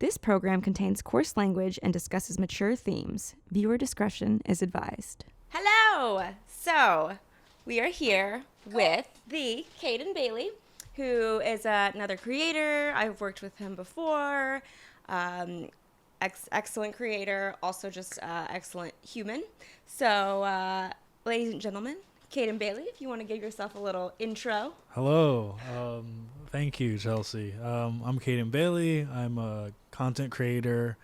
This program contains coarse language and discusses mature themes. Viewer discretion is advised. Hello! So, we are here with the Kaiden Bailey, who is another creator. I've worked with him before. Excellent creator, also just excellent human. So, ladies and gentlemen, Kaiden Bailey, if you want to give yourself a little intro. Hello. Thank you, Chelsea. I'm Kaiden Bailey. I'm a content creator.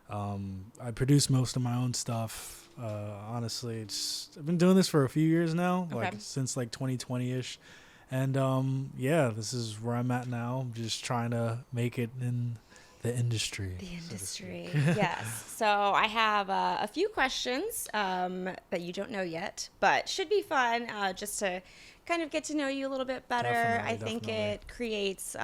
I produce most of my own stuff. Honestly, I've been doing this for a few years now, since 2020-ish. And this is where I'm at now. I'm just trying to make it in the industry. Yes. So I have a few questions that you don't know yet, but should be fun just to kind of get to know you a little bit better. I think it creates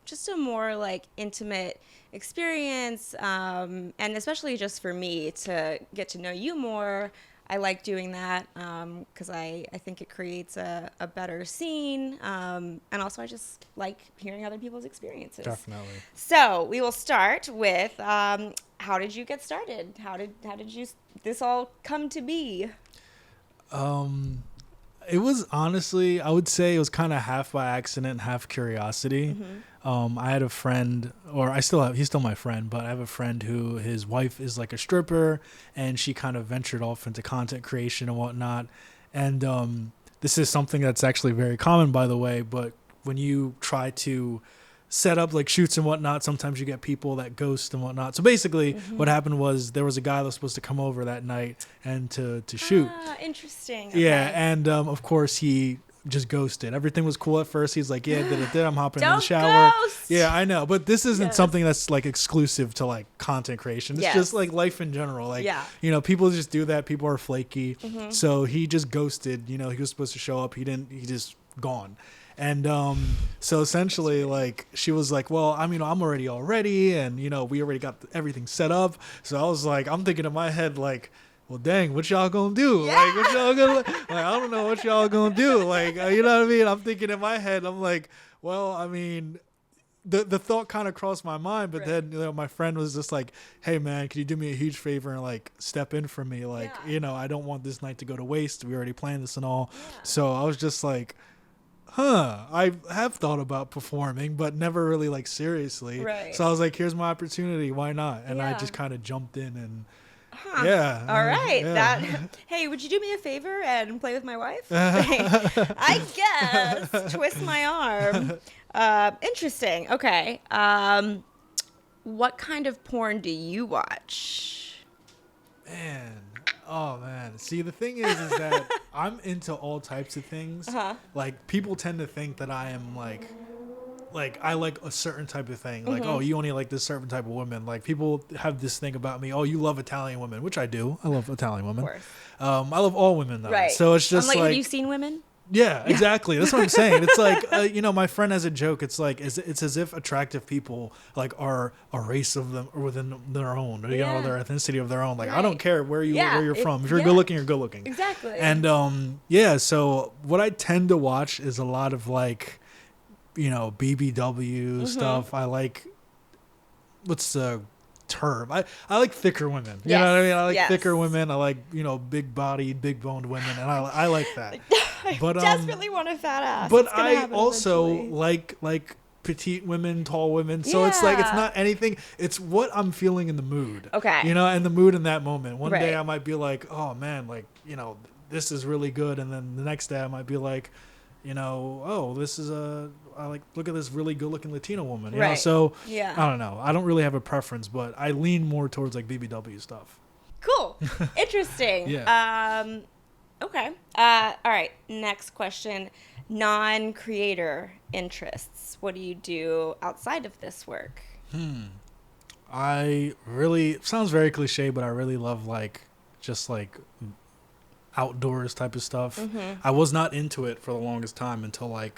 just a more intimate experience, and especially just for me to get to know you more. I like doing that because I think it creates a better scene. And also I just like hearing other people's experiences. Definitely. So we will start with how did you get started? How did this all come to be? It was honestly, I would say it was kind of half by accident, half curiosity. Mm-hmm. I had a friend, or he's still my friend, but I have a friend who his wife is like a stripper, and she kind of ventured off into content creation and whatnot. And this is something that's actually very common, by the way, but when you try to set up like shoots and whatnot, sometimes you get people that ghost and whatnot. So basically what happened was there was a guy that was supposed to come over that night and to shoot. Interesting. Yeah. Okay. And of course he just ghosted. Everything was cool at first. He's like, yeah, I'm hopping in the Don't shower. ghost! Yeah, I know. But this isn't something that's like exclusive to like content creation. It's just like life in general. Like, people just do that. People are flaky. So he just ghosted. He was supposed to show up. He didn't. He just gone. And so essentially, like, she was like, well, I'm already all ready, and, we already got everything set up. So I was like, I'm thinking in my head, like, well, dang, what y'all gonna do? Yeah. Like, what y'all gonna, I don't know what y'all gonna do. Like, you know what I mean? I'm thinking in my head, I'm like, well, the thought kind of crossed my mind, but then my friend was just like, hey man, can you do me a huge favor and like step in for me? Like, I don't want this night to go to waste. We already planned this and all. So I was just like, I have thought about performing, but never really like seriously. Right. So I was like, here's my opportunity. Why not? And I just kind of jumped in and all right. Yeah. Hey, would you do me a favor and play with my wife? I guess. Twist my arm. Interesting. Okay. What kind of porn do you watch? Oh man. See, the thing is that I'm into all types of things. Like, people tend to think that I am like I like a certain type of thing. Like, oh, you only like this certain type of woman. Like, people have this thing about me. Oh, you love Italian women, which I do. I love Italian women. Of course. I love all women though. Right. So it's just have you seen women? Yeah, exactly. That's what I'm saying. It's like, my friend has a joke. It's like, it's as if attractive people like are a race of them or within their own, or, their ethnicity of their own. Like, I don't care where you're from. If you're good looking, you're good looking. Exactly. And so what I tend to watch is a lot of like, BBW stuff. I like, what's the term? I like thicker women. You know what I mean? I like thicker women. I like, big bodied, big boned women, and I like that. But desperately want a fat ass. But I also like petite women, tall women. So it's like, it's not anything. It's what I'm feeling in the mood. Okay. And the mood in that moment. One day I might be like, oh man, like, this is really good. And then the next day I might be like, oh, this is look at this really good looking Latino woman. You know? So I don't know. I don't really have a preference, but I lean more towards like BBW stuff. Cool. Interesting. Okay. All right. Next question. Non-creator interests. What do you do outside of this work? It sounds very cliche, but I really love just outdoors type of stuff. I was not into it for the longest time until I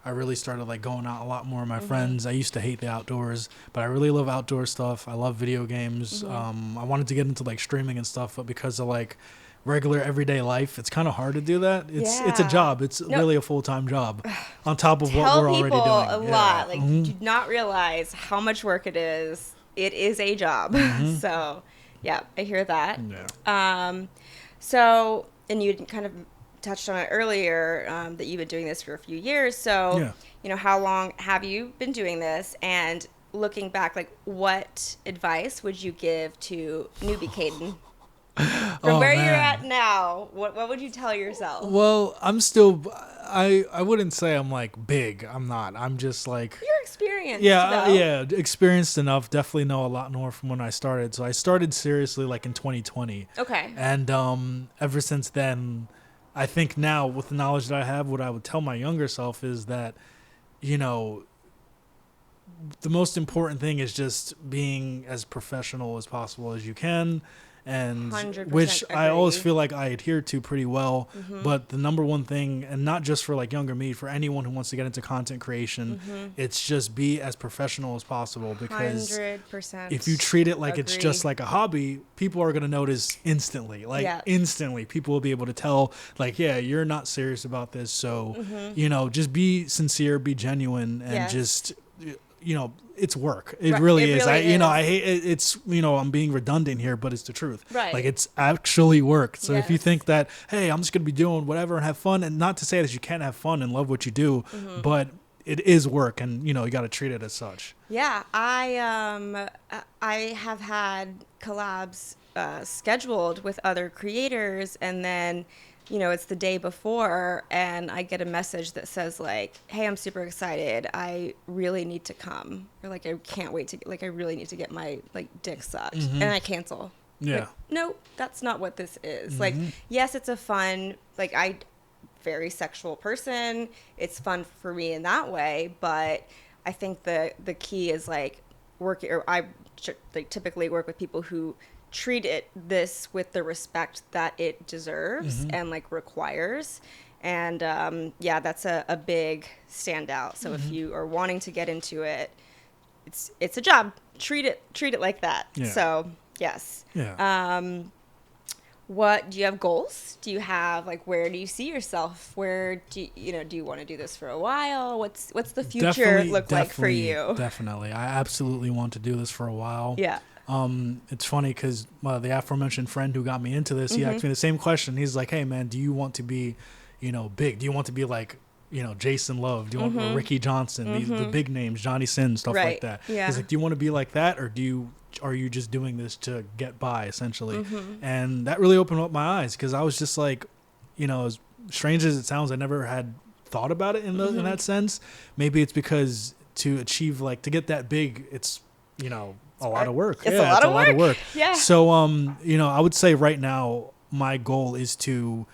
really started going out a lot more with my friends. I used to hate the outdoors, but I really love outdoor stuff. I love video games. I wanted to get into streaming and stuff, but because of regular everyday life, it's kind of hard to do that. It's a job. It's really a full-time job on top of what we're already doing. Tell people a lot. Do not realize how much work it is it is a job. Mm-hmm. So, yeah, I hear that. Yeah. So, and you kind of touched on it earlier, that you've been doing this for a few years. So, Yeah. you know, how long have you been doing this? And looking back, like, what advice would you give to newbie Kaiden? From where you're at now, what would you tell yourself? Well, I'm still. I wouldn't say I'm like big. I'm not. I'm just like. You're experienced, Yeah, though. yeah, experienced enough. Definitely know a lot more from when I started. So I started seriously like in 2020. Okay. And ever since then, I think now with the knowledge that I have, what I would tell my younger self is that, you know, the most important thing is just being as professional as possible as you can, and 100% which I always agree. feel like I adhere to pretty well. Mm-hmm. But the number one thing, and not just for like younger me, for anyone who wants to get into content creation, Mm-hmm. it's just be as professional as possible, because 100%. if you treat it like it's Agree. just like a hobby, people are going to notice instantly. Like Yeah. instantly, people will be able to tell, like, yeah, you're not serious about this. So, Mm-hmm. you know, just be sincere, be genuine, and Yes. just, you know, it's work. It Right, really it is. really You know, is. I hate it. It's, you know, I'm being redundant here, but it's the truth. Right. Like, it's actually work. So if you Yes. think that, hey, I'm just going to be doing whatever and have fun, and not to say that you can't have fun and love what you do, Mm-hmm. but it is work, and, you know, you got to treat it as such. Yeah, I have had collabs scheduled with other creators, and then, you know, it's the day before, and I get a message that says like, "Hey, I'm super excited. I really need to come," or like, "I can't wait to like, I really need to get my like dick sucked," and I cancel. Yeah. Like, no, that's not what this is. Like, yes, it's a fun, like, very sexual person. It's fun for me in that way, but I think the key is like like typically work with people who treat this with the respect that it deserves and like requires. And yeah, that's a big standout. So if you are wanting to get into it, it's a job. Treat it like that. Yeah. So yes. Yeah. What do you have goals? Do you have like, where do you see yourself? Where do you want to do this for a while? What's the future look like for you? Definitely. I absolutely want to do this for a while. Yeah. It's funny because the aforementioned friend who got me into this, he asked me the same question. He's like, hey man, do you want to be, you know, big? Do you want to be like, you know, Jason Love? Do you want Ricky Johnson? The big names, Johnny Sins, stuff like Right. that. Yeah. He's like, do you want to be like that, or are you just doing this to get by, essentially? And that really opened up my eyes, because I was just like, you know, as strange as it sounds, I never had thought about it in that sense. Maybe it's because to achieve, like, to get that big, it's, you know, a lot of work. It's a lot of work. Yeah. So, you know, I would say right now my goal is to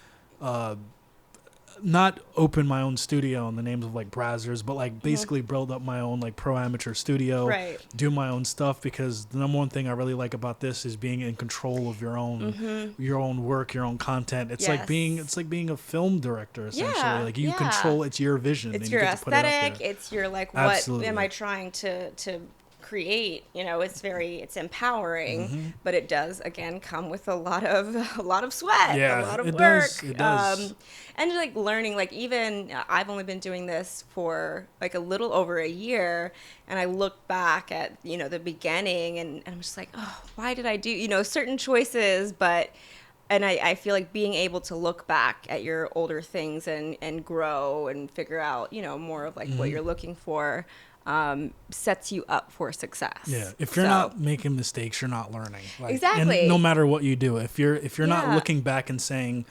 not open my own studio in the names of like Brazzers, but like basically build up my own like pro amateur studio, Right. do my own stuff, because the number one thing I really like about this is being in control of your own work, your own content. It's like Yes. being a film director, essentially. Yeah, Like you yeah. control, it's your vision. It's and your you get to put it out aesthetic. there. It's your like, Absolutely. what am I trying to create? You know, it's empowering, but it does again come with a lot of sweat, Yeah, a lot of it work. does. It does. And like learning, like even I've only been doing this for like a little over a year, and I look back at, you know, the beginning, and I'm just like, oh, why did I do, you know, certain choices? But and I feel like being able to look back at your older things and grow and figure out, you know, more of like what you're looking for, sets you up for success. Yeah, if you're not making mistakes, you're not learning. Like, Exactly. And no matter what you do, if you're not Yeah. looking back and saying,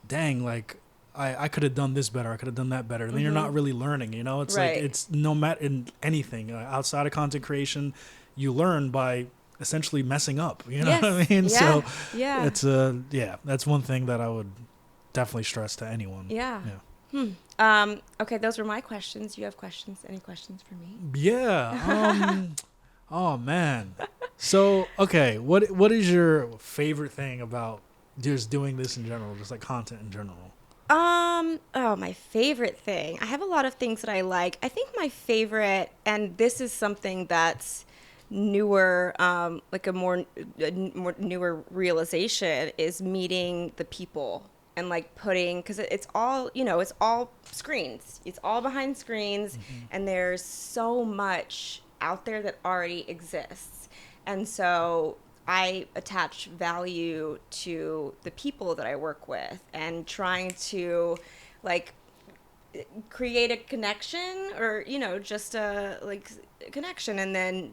"Dang, like I could have done this better, I could have done that better," then you're not really learning. You know, it's Right. like it's no matter in anything outside of content creation, you learn by essentially messing up. You know Yes. what I mean? Yeah. So Yeah. it's that's one thing that I would definitely stress to anyone. Yeah. Yeah. Okay, those were my questions. You have questions? Any questions for me? Yeah. Oh man. So okay, what is your favorite thing about just doing this in general, just like content in general? Oh, my favorite thing. I have a lot of things that I like. I think my favorite, and this is something that's newer, like a more newer realization, is meeting the people and like putting, because it's all, you know, it's all screens. It's all behind screens, and there's so much out there that already exists And so I attach value to the people that I work with and trying to like create a connection or, just a like connection, and then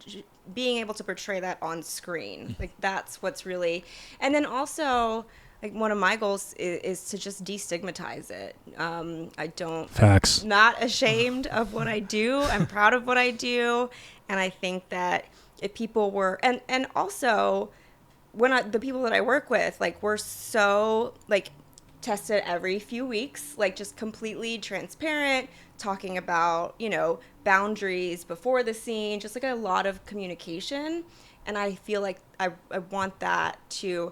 being able to portray that on screen. Like that's what's really, and then also like one of my goals is to just destigmatize it. I don't, Facts. I'm not ashamed of what I do. I'm proud of what I do. And I think that if people were, and also the people that I work with, like we're so like tested every few weeks, like just completely transparent, talking about, boundaries before the scene, just like a lot of communication. And I feel like I want that to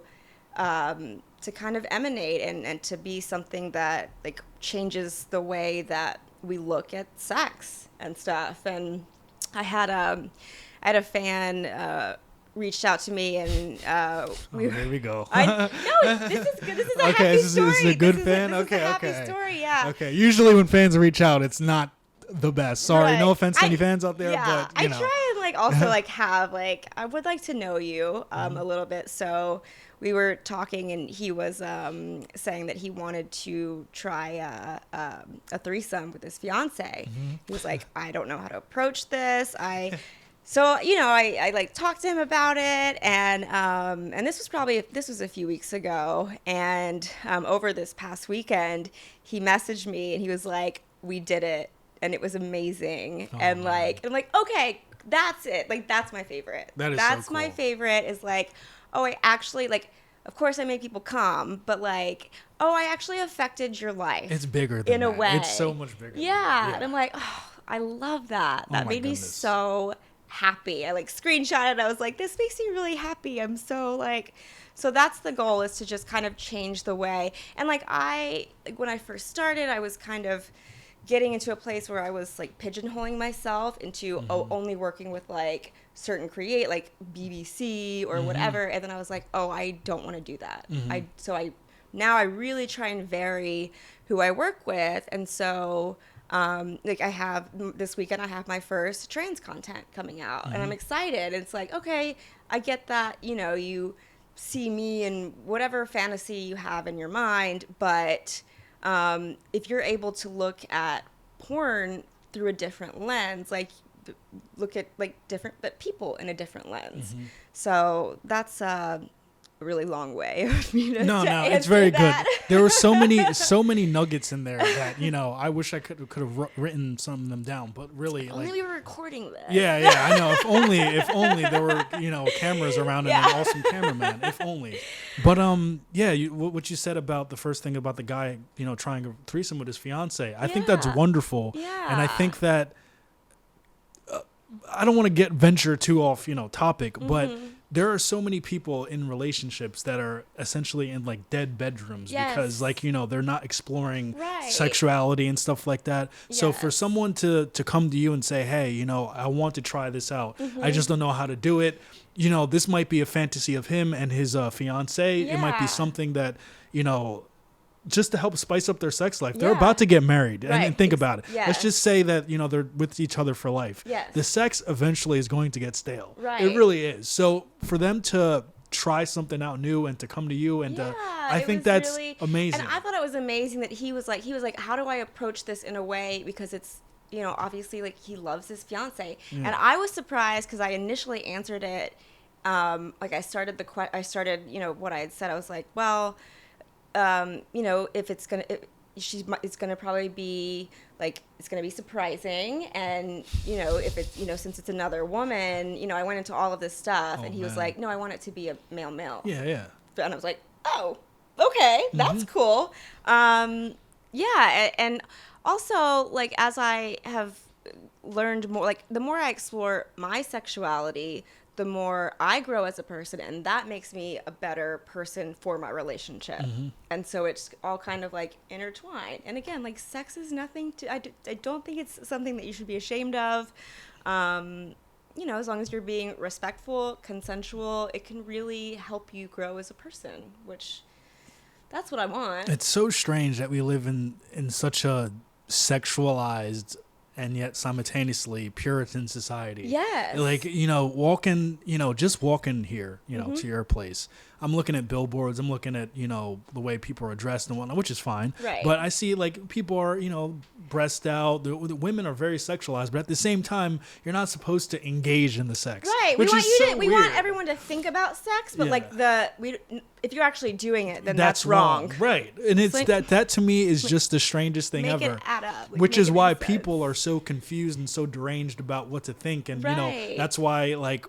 kind of emanate and to be something that like changes the way that we look at sex and stuff. And I had a fan reached out to me, and there we go. No, this is good. This is a okay, happy this story. Is a good this fan. Is a happy okay. Story, yeah. Okay. Usually when fans reach out, it's not the best. Sorry, Right. no offense to any fans out there, yeah, but I try and like also like have like I would like to know you a little bit. So we were talking, and he was saying that he wanted to try a threesome with his fiance. He was like, I don't know how to approach this. So, I like talked to him about it, and this was a few weeks ago, and over this past weekend, he messaged me and he was like, we did it, and it was amazing. And like, I'm like, okay, that's it. Like, that's my favorite. That's so cool. My favorite is like, oh, I actually like, of course I make people come, but like, oh, I actually affected your life. It's bigger than in a way. It's so much bigger. Yeah. And I'm like, oh, I love that. That made me so happy. I like screenshotted. I was like, this makes me really happy. I'm so like, so that's the goal, is to just kind of change the way. And like when I first started, I was kind of getting into a place where I was like pigeonholing myself into only working with like certain like BBC or whatever. And then I was like, oh, I don't want to do that. Now I really try and vary who I work with. And so like this weekend I have my first trans content coming out, and I'm excited. It's like, okay, I get that, you see me in whatever fantasy you have in your mind, but if you're able to look at porn through a different lens, like look at like different but people in a different lens. So that's a really long way of me to no, answer it's very that. good. There were so many nuggets in there that I wish I could have written some of them down. But really, only we were recording this. Yeah, I know. If only there were cameras around and an awesome cameraman. If only. But what you said about the first thing about the guy trying a threesome with his fiance, I think that's wonderful. Yeah. And I think that I don't want to venture too off topic, but there are so many people in relationships that are essentially in like dead bedrooms because like they're not exploring sexuality and stuff like that. So for someone to come to you and say, hey, I want to try this out, I just don't know how to do it, this might be a fantasy of him and his fiance. It might be something that just to help spice up their sex life. They're about to get married. And think about it. Yes. Let's just say that, they're with each other for life. Yes. The sex eventually is going to get stale. Right. It really is. So for them to try something out new and to come to you and I think that's really amazing. And I thought it was amazing that he was like, how do I approach this in a way, because it's, obviously like he loves his fiance. And I was surprised because I initially answered it. Like I started, what I had said. I was like, well, if it's gonna probably be like, it's gonna be surprising, and if it's since it's another woman, I went into all of this stuff, and he was like, no, I want it to be a male. Yeah. And I was like, oh, okay, that's cool. And also like as I have learned more, like the more I explore my sexuality, the more I grow as a person, and that makes me a better person for my relationship. And so it's all kind of like intertwined. And again, like sex is nothing to, I don't think it's something that you should be ashamed of. As long as you're being respectful, consensual, it can really help you grow as a person, which that's what I want. It's so strange that we live in such a sexualized and yet simultaneously Puritan society. Yes. Like, just walking here, to your place. I'm looking at billboards. I'm looking at, the way people are dressed and whatnot, which is fine. Right. But I see, like, people are, breast out. The women are very sexualized. But at the same time, you're not supposed to engage in the sex. Right. Which We want everyone to think about sex, but if you're actually doing it, then that's wrong. Right. And it's like, that to me is just the strangest thing ever. Make it add up. Which is why people are so confused and so deranged about what to think. And, that's why, like,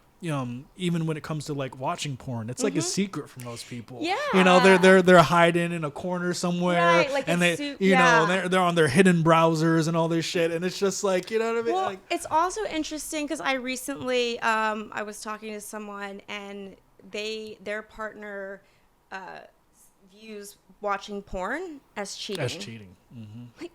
even when it comes to like watching porn, it's like a secret from most people. Yeah. They're hiding in a corner somewhere, right, like and they're on their hidden browsers and all this shit, and it's just like, you know what I mean? Well, like, it's also interesting because I recently I was talking to someone and their partner views watching porn as cheating. Mm-hmm. Like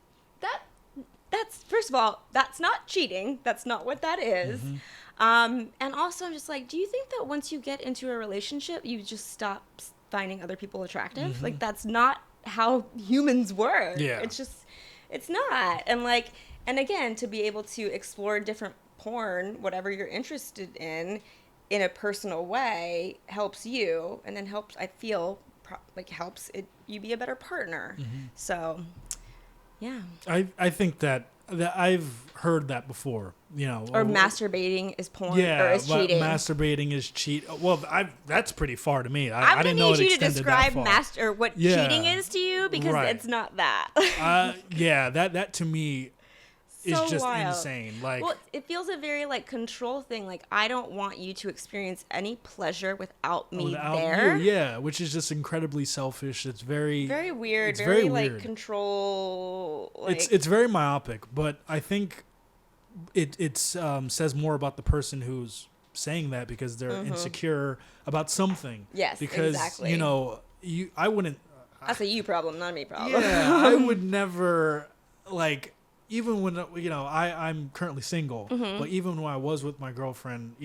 that's first of all, that's not cheating. That's not what that is. Mm-hmm. And also, I'm just like, do you think that once you get into a relationship, you just stop finding other people attractive? Mm-hmm. Like, that's not how humans work. Yeah. It's not. And again, to be able to explore different porn, whatever you're interested in a personal way, helps you, and then helps you be a better partner. Mm-hmm. So, yeah. I think that I've heard that before, Or masturbating is porn, yeah, or is cheating. Masturbating is cheat. Well, that's pretty far to me. I didn't know it extended to describe that far. what cheating is to you, because it's not that. That to me is just wild. insane. Like, well, it feels a very like control thing. Like, I don't want you to experience any pleasure without me there. Yeah, which is just incredibly selfish. It's very weird. It's very like weird. Control. Like, it's very myopic, but I think it says more about the person who's saying that because they're insecure about something. Yes, because exactly. I wouldn't. That's a you problem, not a me problem. Yeah, I would never like. Even when, I'm currently single, but even when I was with my girlfriend,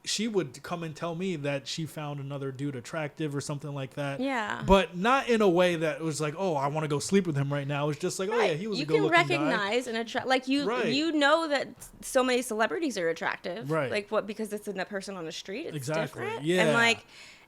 she would come and tell me that she found another dude attractive or something like that. Yeah. But not in a way that was like, oh, I want to go sleep with him right now. It's just like, oh yeah, he was a good looking guy. You can recognize and attract, like you know that so many celebrities are attractive. Right. Like because it's a person on the street, it's exactly. different. Yeah.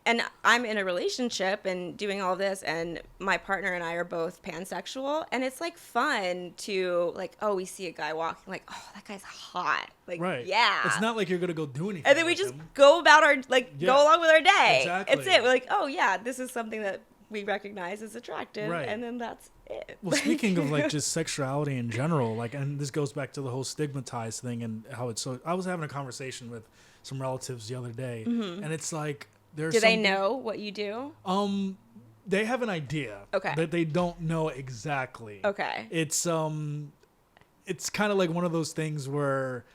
And I'm in a relationship and doing all this, and my partner and I are both pansexual, and it's like fun to like, oh, we see a guy walking, like, oh, that guy's hot, like, right. Yeah. It's not like you're gonna go do anything. And then we just go about our go along with our day. Exactly. It's it. We're like, oh yeah, this is something that we recognize as attractive, right. And then that's it. Well, speaking of like just sexuality in general, like, and this goes back to the whole stigmatized thing and how it's so. I was having a conversation with some relatives the other day, and it's like. Do they know what you do? They have an idea. Okay. But they don't know exactly. Okay. It's kind of like one of those things where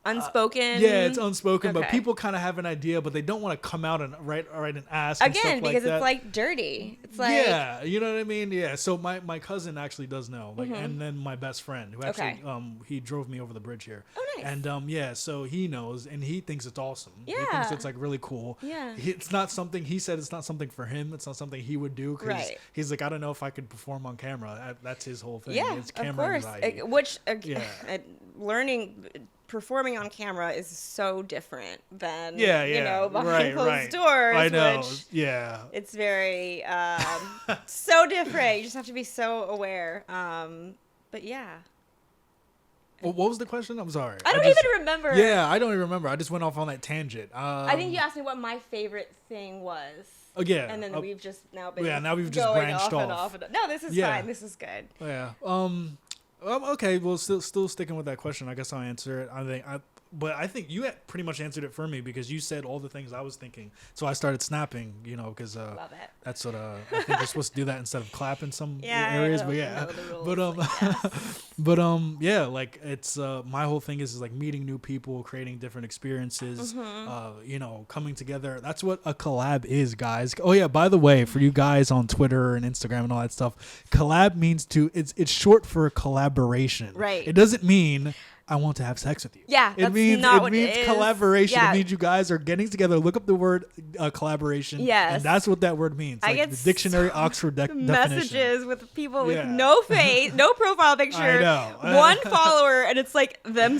unspoken. Yeah, it's unspoken, okay. But people kind of have an idea, but they don't want to come out and write and ask again and because like it's like dirty. It's like yeah, you know what I mean. Yeah. So my cousin actually does know, like, and then my best friend who actually he drove me over the bridge here. Oh, nice. And so he knows and he thinks it's awesome. Yeah. He thinks it's like really cool. Yeah. It's not something he said. It's not something for him. It's not something he would do because he's like, I don't know if I could perform on camera. That's his whole thing. Yeah, it's camera of course. anxiety. Learning. Performing on camera is so different than behind closed doors. I know. Which it's very so different. You just have to be so aware. But yeah. Well, what was the question? I'm sorry. I don't even remember. Yeah, I don't even remember. I just went off on that tangent. I think you asked me what my favorite thing was. Oh yeah. And then we've just now been now we've just branched off. No, this is fine. This is good. Yeah. Okay, well, still sticking with that question. I guess I'll answer it. But I think you had pretty much answered it for me because you said all the things I was thinking. So I started snapping, because love it. That's what I think you're supposed to do that instead of clap in some areas. But like it's my whole thing is like meeting new people, creating different experiences, coming together. That's what a collab is, guys. Oh yeah, by the way, for you guys on Twitter and Instagram and all that stuff, collab means it's short for collaboration. Right. It doesn't mean I want to have sex with you. Yeah, it that's means not it what means it is. collaboration. Yeah. It means you guys are getting together. Look up the word collaboration. Yes. And that's what that word means. I Like get the dictionary Oxford definition. messages with people with Yeah. no face, no profile picture, I know. one follower, and it's like them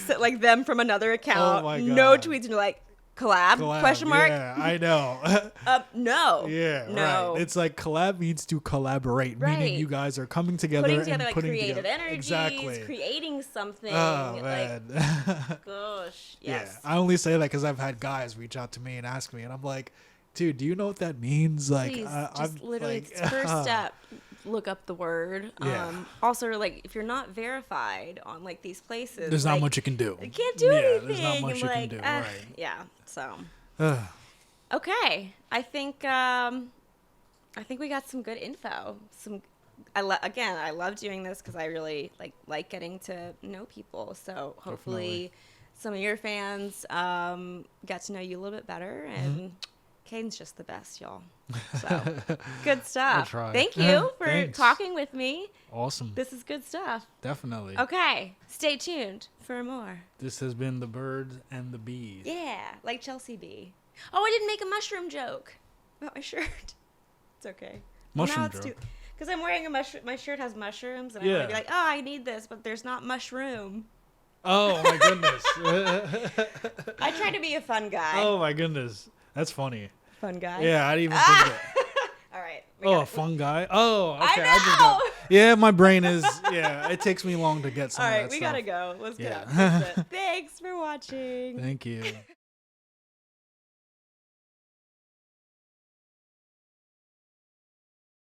from another account. Oh my No God. tweets, and you're like, collab? Question mark? Yeah, I know. No. Yeah, No. right. It's like collab means to collaborate, Right. meaning you guys are coming together Putting and together like putting creative together. energies, Exactly. creating something. Oh Like, man. gosh, Yeah, yes. I only say that because I've had guys reach out to me and ask me, and I'm like, dude, do you know what that means? Like, Please, I'm just literally, like, it's first step. Look up the word. Yeah. Also, like, if you're not verified on like these places, There's like, not much you can do. you can't do anything. There's not much and you like, can do. Right. Yeah. So, Ugh. okay, I think we got some good info. Again, I love doing this because I really like getting to know people. So hopefully, some of your fans got to know you a little bit better. And Kaiden's just the best, y'all. So good stuff. try. Thank you for Thanks. talking with me. Awesome. This is good stuff. Definitely. Okay, stay tuned for more. This has been the birds and the bees. Yeah, like Chelsea B. Oh, I didn't make a mushroom joke about my shirt. It's okay. Mushroom joke? Because I'm wearing a mushroom. My shirt has mushrooms, and I Yeah. want to be like, oh, I need this, but there's not mushroom. Oh my goodness. I try to be a fun guy. Oh my goodness. That's funny. Fun guy. Yeah, I didn't even think that. All right. Oh, a fun guy. Oh, okay. I just know! got, yeah, my brain is. Yeah, it takes me long to get some All of right, that we stuff. gotta go. Let's get Yeah. out. That's it. Thanks for watching. Thank you.